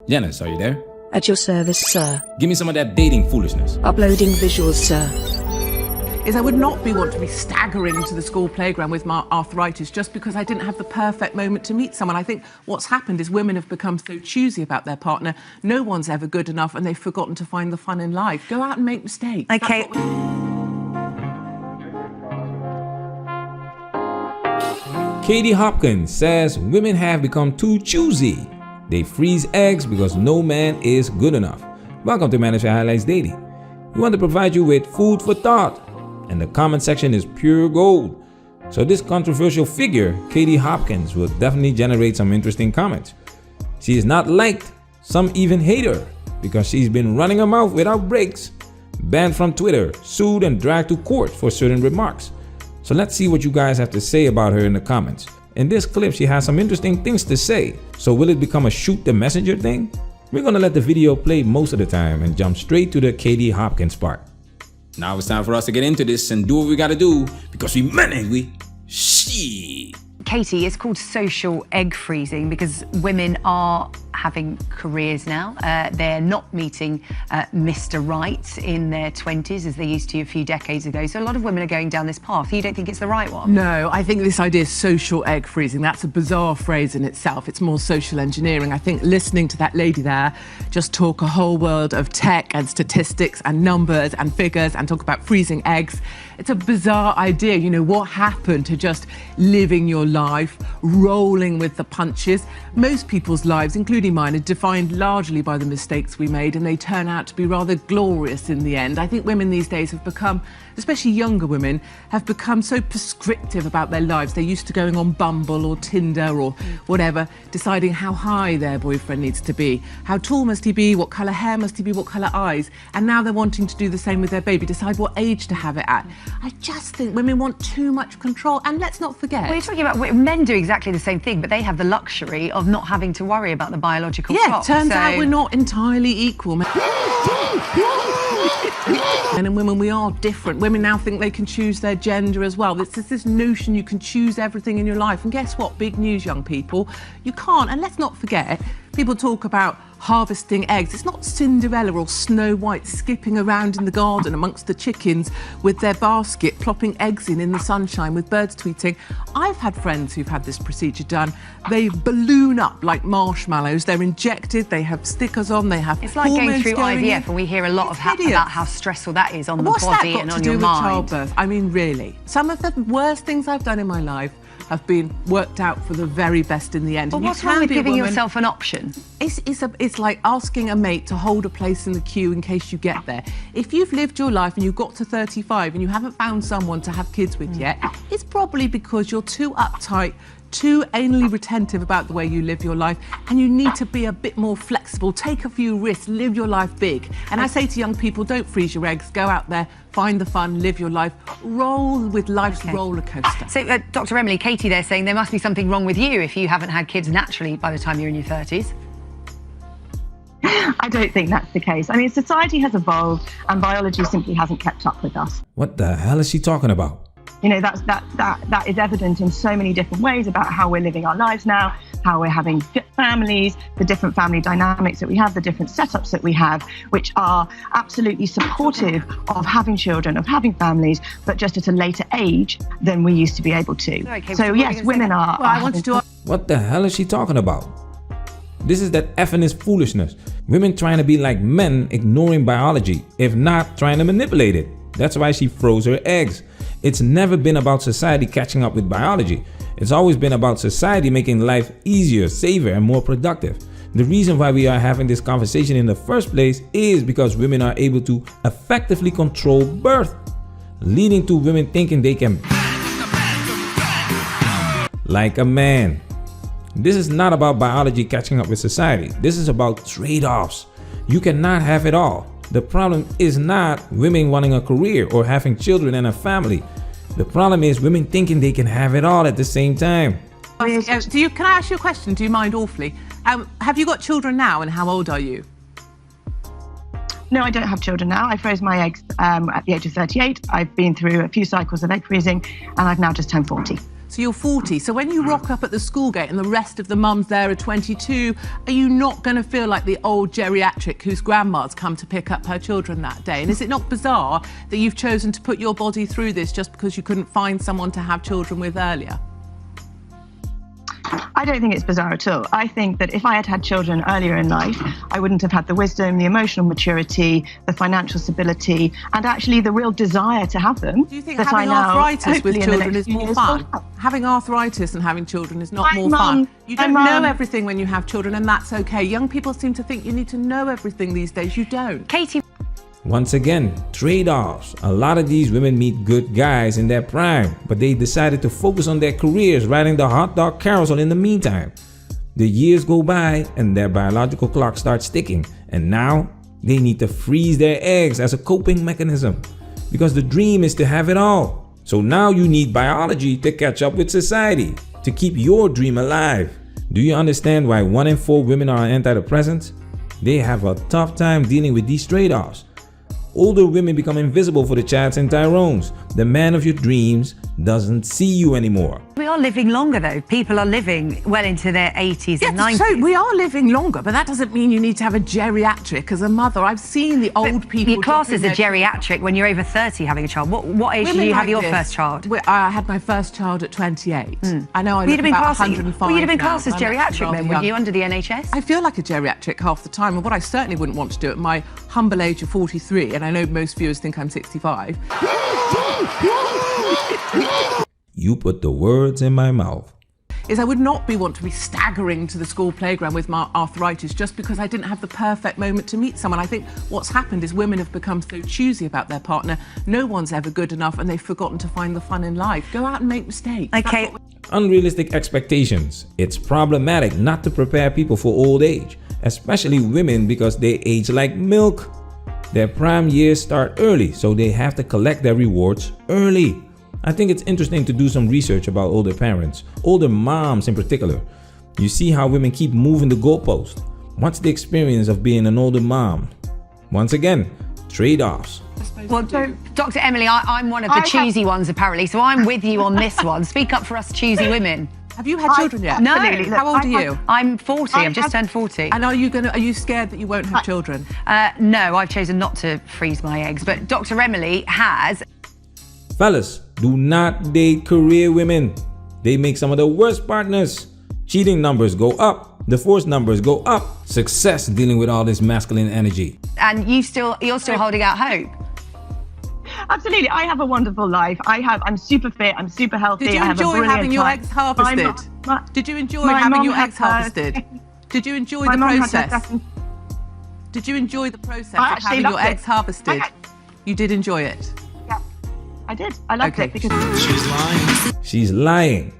Janice, are you there? At your service, sir. Give me some of that dating foolishness. Uploading visuals, sir. I would not want to be staggering to the school playground with my arthritis just because I didn't have the perfect moment to meet someone. I think what's happened is women have become so choosy about their partner. No one's ever good enough and they've forgotten to find the fun in life. Go out and make mistakes. Okay. Katie Hopkins says women have become too choosy. They freeze eggs because no man is good enough. Welcome to Manager Highlights Daily. We want to provide you with food for thought, and the comment section is pure gold. So this controversial figure, Katie Hopkins, will definitely generate some interesting comments. She is not liked, some even hate her because she's been running her mouth without breaks, banned from Twitter, sued and dragged to court for certain remarks. So let's see what you guys have to say about her in the comments. In this clip, she has some interesting things to say. So will it become a shoot the messenger thing? We're gonna let the video play most of the time and jump straight to the Katie Hopkins part. Now it's time for us to get into this and do what we gotta do because we men ain't we? Shit. Katie, it's called social egg freezing because women are having careers now. They're not meeting Mr. Right in their 20s as they used to a few decades ago. So a lot of women are going down this path. You don't think it's the right one? No, I think this idea of social egg freezing, that's a bizarre phrase in itself. It's more social engineering. I think listening to that lady there just talk a whole world of tech and statistics and numbers and figures and talk about freezing eggs. It's a bizarre idea. You know, what happened to just living your life, rolling with the punches? Most people's lives, including mine, are defined largely by the mistakes we made, and they turn out to be rather glorious in the end. I think women these days have become, especially younger women, have become so prescriptive about their lives. They're used to going on Bumble or Tinder or whatever, deciding how high their boyfriend needs to be, how tall must he be, what colour hair must he be, what colour eyes. And now they're wanting to do the same with their baby, decide what age to have it at. I just think women want too much control. And let's not forget... Well, you're talking about men do exactly the same thing, but they have the luxury of not having to worry about the biological clock. Turns out we're not entirely equal. Men and women, we are different. Women now think they can choose their gender as well. It's this notion you can choose everything in your life. And guess what? Big news, young people. You can't. And let's not forget, people talk about harvesting eggs. It's not Cinderella or Snow White skipping around in the garden amongst the chickens with their basket, plopping eggs in the sunshine with birds tweeting. I've had friends who've had this procedure done. They balloon up like marshmallows. They're injected, they have stickers on, they have It's like going through IVF, and we hear a lot about how stressful that is on the body and on your mind. What's that got to do with childbirth? I mean, really. Some of the worst things I've done in my life have been worked out for the very best in the end. But what's wrong with giving yourself an option? It's like asking a mate to hold a place in the queue in case you get there. If you've lived your life and you've got to 35 and you haven't found someone to have kids with yet, it's probably because you're too uptight, too anally retentive about the way you live your life, and you need to be a bit more flexible, take a few risks, live your life big. And I say to young people, don't freeze your eggs, go out there, find the fun, live your life, roll with life's roller coaster. So, Dr. Emily, Katie there saying there must be something wrong with you if you haven't had kids naturally by the time you're in your 30s. I don't think that's the case. I mean, society has evolved and biology simply hasn't kept up with us. What the hell is she talking about? You know, that is evident in so many different ways about how we're living our lives now, how we're having families, the different family dynamics that we have, the different setups that we have, which are absolutely supportive of having children, of having families, but just at a later age than we used to be able to. Okay, so yes, women are... Well, I wanted to... What the hell is she talking about? This is that effing foolishness. Women trying to be like men, ignoring biology, if not trying to manipulate it. That's why she froze her eggs. It's never been about society catching up with biology. It's always been about society making life easier, safer, and more productive. The reason why we are having this conversation in the first place is because women are able to effectively control birth, leading to women thinking they can like a man. This is not about biology catching up with society. This is about trade-offs. You cannot have it all. The problem is not women wanting a career or having children and a family. The problem is women thinking they can have it all at the same time. Can I ask you a question? Do you mind awfully? Have you got children now, and how old are you? No, I don't have children now. I froze my eggs at the age of 38. I've been through a few cycles of egg freezing, and I've now just turned 40. So you're 40. So when you rock up at the school gate and the rest of the mums there are 22, are you not going to feel like the old geriatric whose grandma's come to pick up her children that day? And is it not bizarre that you've chosen to put your body through this just because you couldn't find someone to have children with earlier? I don't think it's bizarre at all. I think that if I had had children earlier in life, I wouldn't have had the wisdom, the emotional maturity, the financial stability, and actually the real desire to have them. Do you think having arthritis with children is more fun? Having arthritis and having children is not more fun. You don't know everything when you have children, and that's okay. Young people seem to think you need to know everything these days. You don't. Katie. Once again, trade-offs. A lot of these women meet good guys in their prime, but they decided to focus on their careers riding the hot dog carousel in the meantime. The years go by and their biological clock starts ticking, and now they need to freeze their eggs as a coping mechanism because the dream is to have it all. So now you need biology to catch up with society to keep your dream alive. Do you understand why 1 in 4 women are on antidepressants? They have a tough time dealing with these trade-offs. Older women become invisible for the Chads and Tyrones. The man of your dreams doesn't see you anymore. We are living longer though. People are living well into their 80s and 90s. So we are living longer, but that doesn't mean you need to have a geriatric as a mother. I've seen the old people. Your class is a geriatric when you're over 30 having a child. What age did you have your first child? I had my first child at 28. I know I look about 105 Well, you'd have been classed as now. geriatric then, wouldn't you, under the NHS? I feel like a geriatric half the time, and what I certainly wouldn't want to do at my humble age of 43, and I know most viewers think I'm 65. You put the words in my mouth. I would not want to be staggering to the school playground with my arthritis just because I didn't have the perfect moment to meet someone. I think what's happened is women have become so choosy about their partner. No one's ever good enough and they've forgotten to find the fun in life. Go out and make mistakes. Okay. Unrealistic expectations. It's problematic not to prepare people for old age, especially women because they age like milk. Their prime years start early, so they have to collect their rewards early. I think it's interesting to do some research about older parents, older moms in particular. You see how women keep moving the goalpost. What's the experience of being an older mom? Once again, trade-offs. Well, Dr. Emily, I'm one of the choosy ones apparently, so I'm with you on this one. Speak up for us choosy women. Have you had children yet? No. How old are you? I'm 40. I've just turned 40. And are you scared that you won't have children? No, I've chosen not to freeze my eggs, but Dr. Emily has. Fellas, do not date career women. They make some of the worst partners. Cheating numbers go up. Divorce numbers go up. Success dealing with all this masculine energy. And you're still holding out hope. Absolutely. I have a wonderful life. I'm super fit. I'm super healthy. Did you enjoy having your eggs harvested? Did you enjoy having your eggs harvested? Did you enjoy the process? Did you enjoy the process of having your eggs harvested? You did enjoy it? Yeah, I did. I loved it because she's lying. She's lying.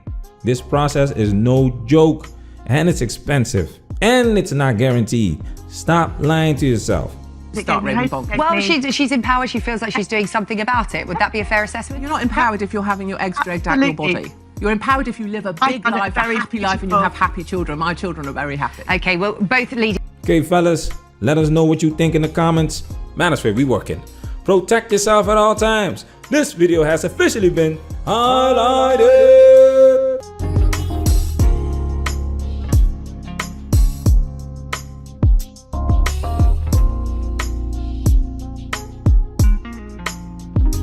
This process is no joke, and it's expensive, and it's not guaranteed. Stop lying to yourself. Well, she's empowered. She feels like she's doing something about it. Would that be a fair assessment? You're not empowered if you're having your eggs dragged out your body. You're empowered if you live a big life, a happy life, and you have happy children. My children are very happy. Okay, well, both leading. Okay, fellas, let us know what you think in the comments. Manosphere, we working. Protect yourself at all times. This video has officially been highlighted.